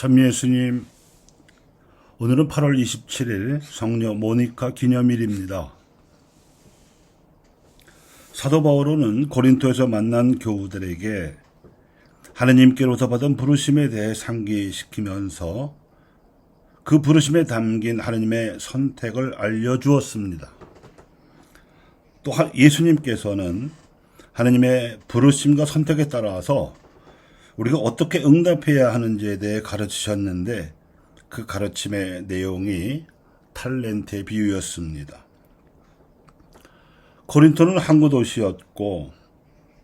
참 예수님, 오늘은 8월 27일 성녀 모니카 기념일입니다. 사도 바울은 고린토에서 만난 교우들에게 하느님께로서 받은 부르심에 대해 상기시키면서 그 부르심에 담긴 하느님의 선택을 알려주었습니다. 또 예수님께서는 하느님의 부르심과 선택에 따라서 우리가 어떻게 응답해야 하는지에 대해 가르치셨는데 그 가르침의 내용이 탈렌트의 비유였습니다. 고린토는 항구 도시였고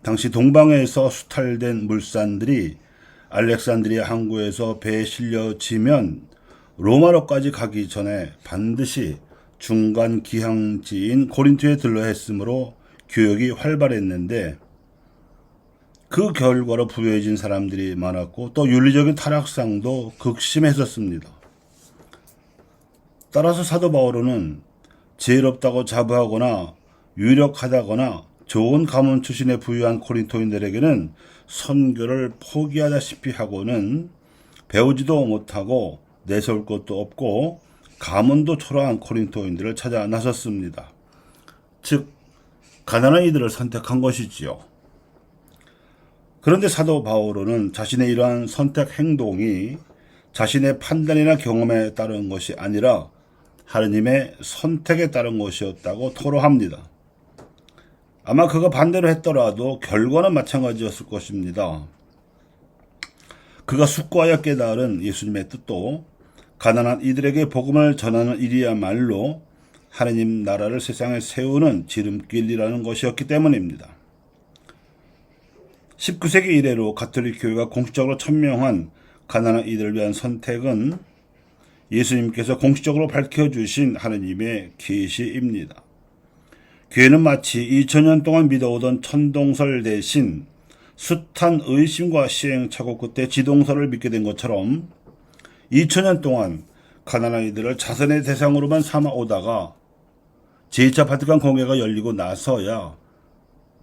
당시 동방에서 수탈된 물산들이 알렉산드리아 항구에서 배에 실려지면 로마로까지 가기 전에 반드시 중간 기항지인 고린토에 들러야 했으므로 교역이 활발했는데 그 결과로 부유해진 사람들이 많았고 또 윤리적인 타락상도 극심했었습니다. 따라서 사도 바울은 지혜롭다고 자부하거나 유력하다거나 좋은 가문 출신의 부유한 고린토인들에게는 선교를 포기하다시피 하고는 배우지도 못하고 내세울 것도 없고 가문도 초라한 고린토인들을 찾아 나섰습니다. 즉 가난한 이들을 선택한 것이지요. 그런데 사도 바울은 자신의 이러한 선택 행동이 자신의 판단이나 경험에 따른 것이 아니라 하느님의 선택에 따른 것이었다고 토로합니다. 아마 그가 반대로 했더라도 결과는 마찬가지였을 것입니다. 그가 숙고하여 깨달은 예수님의 뜻도 가난한 이들에게 복음을 전하는 일이야말로 하느님 나라를 세상에 세우는 지름길이라는 것이었기 때문입니다. 19세기 이래로 가톨릭 교회가 공식적으로 천명한 가난한 이들을 위한 선택은 예수님께서 공식적으로 밝혀주신 하느님의 계시입니다. 교회는 마치 2000년 동안 믿어오던 천동설 대신 숱한 의심과 시행착오 끝에 지동설을 믿게 된 것처럼 2000년 동안 가난한 이들을 자선의 대상으로만 삼아오다가 제2차 바티칸 공회가 열리고 나서야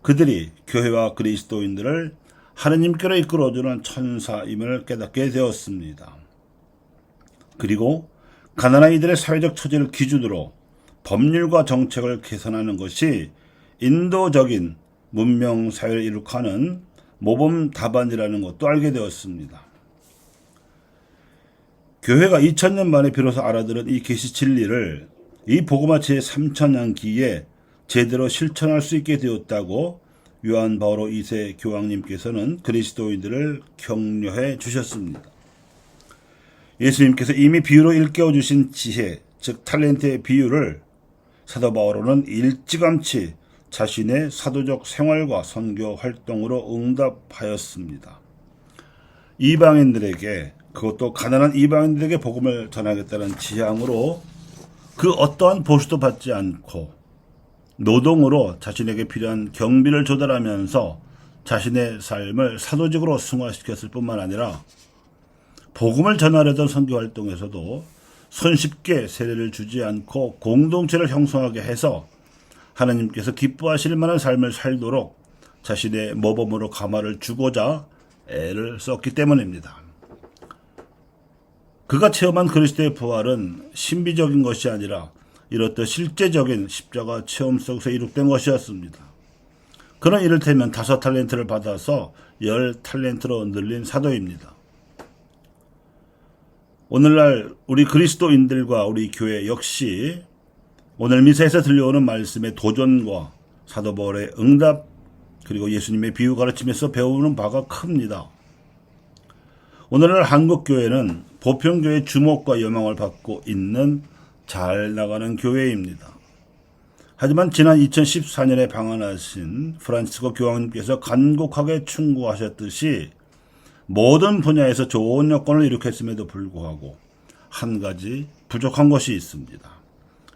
그들이 교회와 그리스도인들을 하느님께로 이끌어주는 천사임을 깨닫게 되었습니다. 그리고 가난한 이들의 사회적 처지를 기준으로 법률과 정책을 개선하는 것이 인도적인 문명사회를 이룩하는 모범 답안이라는 것도 알게 되었습니다. 교회가 2000년 만에 비로소 알아들은 이 계시 진리를 이 복음화 제3000년기에 제대로 실천할 수 있게 되었다고 요한 바오로 2세 교황님께서는 그리스도인들을 격려해 주셨습니다. 예수님께서 이미 비유로 일깨워 주신 지혜, 즉 탈렌트의 비유를 사도 바오로는 일찌감치 자신의 사도적 생활과 선교 활동으로 응답하였습니다. 이방인들에게, 그것도 가난한 이방인들에게 복음을 전하겠다는 지향으로 그 어떠한 보수도 받지 않고 노동으로 자신에게 필요한 경비를 조달하면서 자신의 삶을 사도직으로 승화시켰을 뿐만 아니라 복음을 전하려던 선교활동에서도 손쉽게 세례를 주지 않고 공동체를 형성하게 해서 하나님께서 기뻐하실 만한 삶을 살도록 자신의 모범으로 가마를 주고자 애를 썼기 때문입니다. 그가 체험한 그리스도의 부활은 신비적인 것이 아니라 이렇듯 실제적인 십자가 체험 속에서 이룩된 것이었습니다. 그는 이를테면 5탈렌트를 받아서 10탈렌트로 늘린 사도입니다. 오늘날 우리 그리스도인들과 우리 교회 역시 오늘 미사에서 들려오는 말씀의 도전과 사도 바울의 응답 그리고 예수님의 비유 가르침에서 배우는 바가 큽니다. 오늘날 한국교회는 보편교회의 주목과 여망을 받고 있는 잘 나가는 교회입니다. 하지만 지난 2014년에 방한하신 프란치스코 교황님께서 간곡하게 충고하셨듯이 모든 분야에서 좋은 여건을 이룩했음에도 불구하고 한 가지 부족한 것이 있습니다.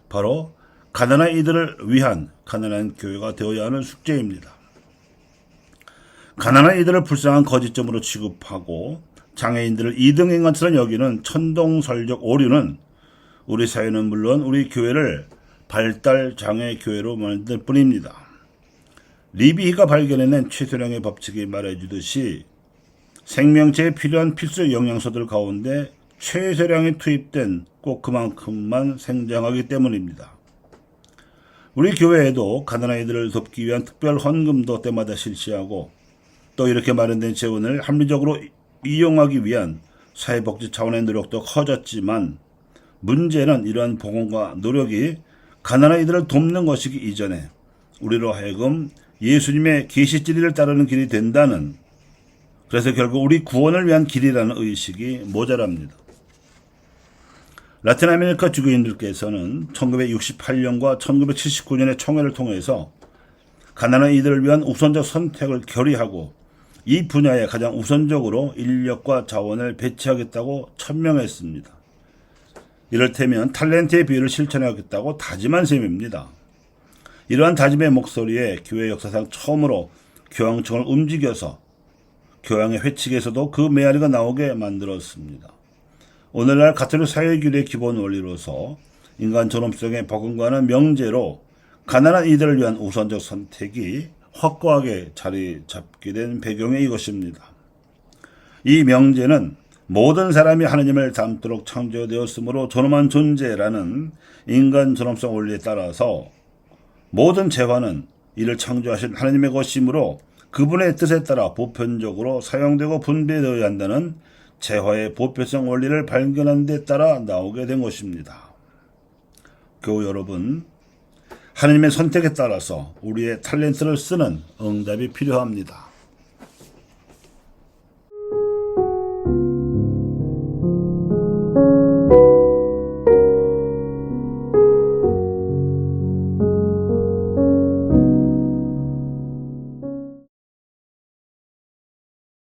바로 가난한 이들을 위한 가난한 교회가 되어야 하는 숙제입니다. 가난한 이들을 불쌍한 거짓점으로 취급하고 장애인들을 이등인간처럼 여기는 천동설적 오류는 우리 사회는 물론 우리 교회를 발달장애 교회로 만들 뿐입니다. 리비히가 발견해낸 최소량의 법칙이 말해주듯이 생명체에 필요한 필수 영양소들 가운데 최소량이 투입된 꼭 그만큼만 생장하기 때문입니다. 우리 교회에도 가난한 이들을 돕기 위한 특별 헌금도 때마다 실시하고 또 이렇게 마련된 재원을 합리적으로 이용하기 위한 사회복지 차원의 노력도 커졌지만 문제는 이러한 봉헌과 노력이 가난한 이들을 돕는 것이기 이전에 우리로 하여금 예수님의 계시진리를 따르는 길이 된다는, 그래서 결국 우리 구원을 위한 길이라는 의식이 모자랍니다. 라틴 아메리카 주교인들께서는 1968년과 1979년의 총회를 통해서 가난한 이들을 위한 우선적 선택을 결의하고 이 분야에 가장 우선적으로 인력과 자원을 배치하겠다고 천명했습니다. 이를테면 탤런트의 비유를 실천하겠다고 다짐한 셈입니다. 이러한 다짐의 목소리에 교회 역사상 처음으로 교황청을 움직여서 교황의 회칙에서도 그 메아리가 나오게 만들었습니다. 오늘날 가톨릭 사회규례의 기본 원리로서 인간 존엄성의 버금가는 명제로 가난한 이들을 위한 우선적 선택이 확고하게 자리 잡게 된 배경이 이것입니다. 이 명제는 모든 사람이 하느님을 닮도록 창조되었으므로 존엄한 존재라는 인간 존엄성 원리에 따라서 모든 재화는 이를 창조하신 하느님의 것이므로 그분의 뜻에 따라 보편적으로 사용되고 분배되어야 한다는 재화의 보편성 원리를 발견한 데 따라 나오게 된 것입니다. 교우 여러분, 하느님의 선택에 따라서 우리의 탤런트를 쓰는 응답이 필요합니다.